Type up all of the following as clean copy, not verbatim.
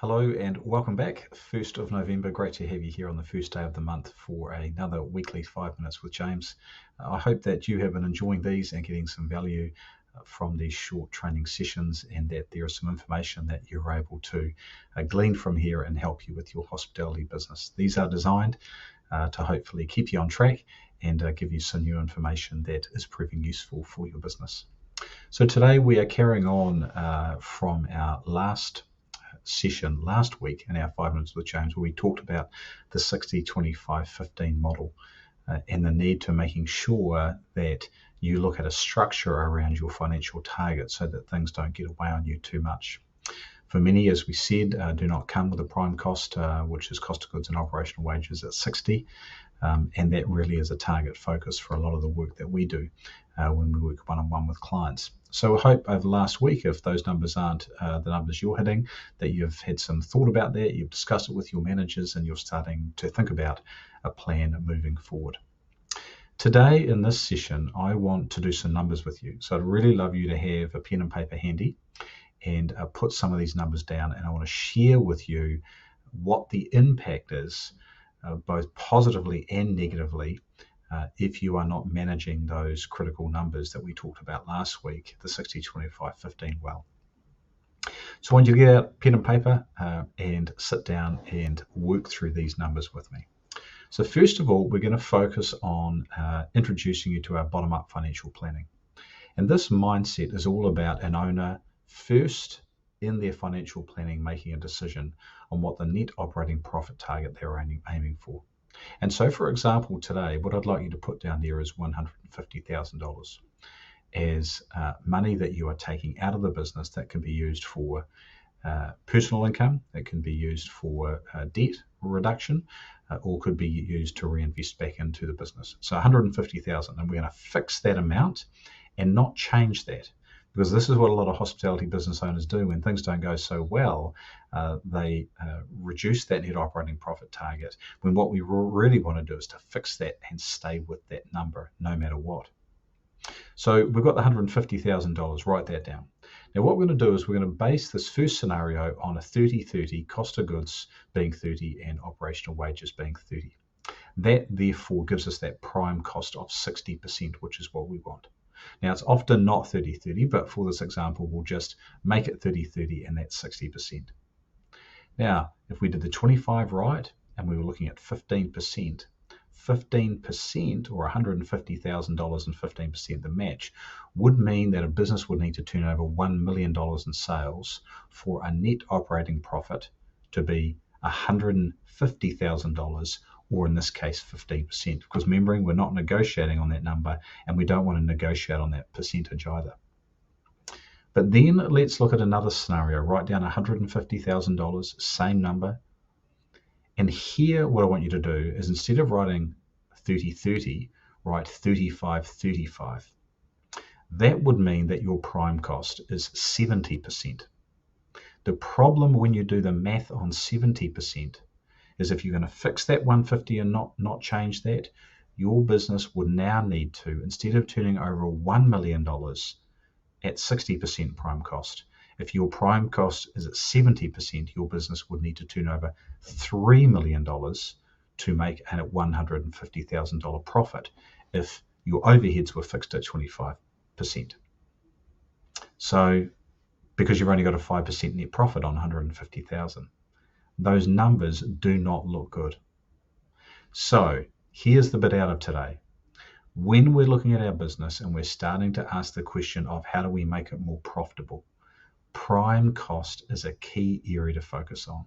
Hello and welcome back. 1st of November. Great to have you here on the first day of the month for another weekly 5 minutes with James. I hope that you have been enjoying these and getting some value from these short training sessions, and that there is some information that you're able to glean from here and help you with your hospitality business. These are designed to hopefully keep you on track and give you some new information that is proving useful for your business. So today we are carrying on from our last session last week in our 5 minutes with James, where we talked about the 60-25-15 model and the need to making sure that you look at a structure around your financial target so that things don't get away on you too much. For many, as we said, do not come with a prime cost, which is cost of goods and operational wages at 60. And that really is a target focus for a lot of the work that we do when we work one-on-one with clients. So I hope over the last week, if those numbers aren't the numbers you're hitting, that you've had some thought about that, you've discussed it with your managers, and you're starting to think about a plan moving forward. Today in this session, I want to do some numbers with you. So I'd really love you to have a pen and paper handy and put some of these numbers down, and I want to share with you what the impact is, both positively and negatively, if you are not managing those critical numbers that we talked about last week, the 60-25-15 well. So I want you to get out pen and paper and sit down and work through these numbers with me. So first of all, we're going to focus on introducing you to our bottom-up financial planning. And this mindset is all about an owner first in their financial planning making a decision on what the net operating profit target they're aiming for. And so, for example, today, what I'd like you to put down there is $150,000 as money that you are taking out of the business that can be used for personal income, it can be used for debt reduction, or could be used to reinvest back into the business. So $150,000, and we're going to fix that amount and not change that. Because this is what a lot of hospitality business owners do when things don't go so well. They reduce that net operating profit target, when what we really want to do is to fix that and stay with that number no matter what. So we've got the $150,000, write that down. Now what we're going to do is we're going to base this first scenario on a 30-30, cost of goods being 30 and operational wages being 30. That therefore gives us that prime cost of 60%, which is what we want. Now, it's often not 30-30, but for this example, we'll just make it 30-30, and that's 60%. Now, if we did the 25 right, and we were looking at 15%, 15% or $150,000 and 15% the match would mean that a business would need to turn over $1 million in sales for a net operating profit to be $150,000, or in this case 15%, because remembering we're not negotiating on that number and we don't want to negotiate on that percentage either. But then let's look at another scenario. Write down $150,000, same number. And here what I want you to do is, instead of writing 30-30, write 35-35. That would mean that your prime cost is 70%. The problem when you do the math on 70% is, if you're going to fix that 150 and not change that, your business would now need to, instead of turning over $1 million at 60% prime cost, if your prime cost is at 70%, your business would need to turn over $3 million to make a $150,000 profit if your overheads were fixed at 25%. So, because you've only got a 5% net profit on 150,000. Those numbers do not look good. So here's the bit out of today. When we're looking at our business and we're starting to ask the question of how do we make it more profitable, prime cost is a key area to focus on,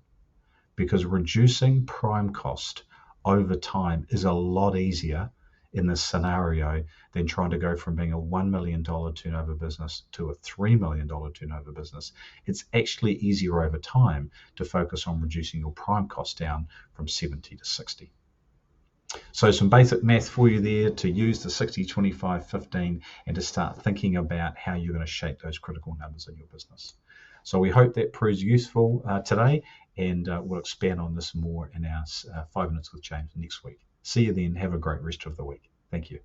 because reducing prime cost over time is a lot easier in this scenario than trying to go from being a $1 million turnover business to a $3 million turnover business. It's actually easier over time to focus on reducing your prime cost down from 70 to 60. So some basic math for you there to use the 60-25-15 and to start thinking about how you're going to shape those critical numbers in your business. So we hope that proves useful today, and we'll expand on this more in our 5 minutes with James next week. See you then. Have a great rest of the week. Thank you.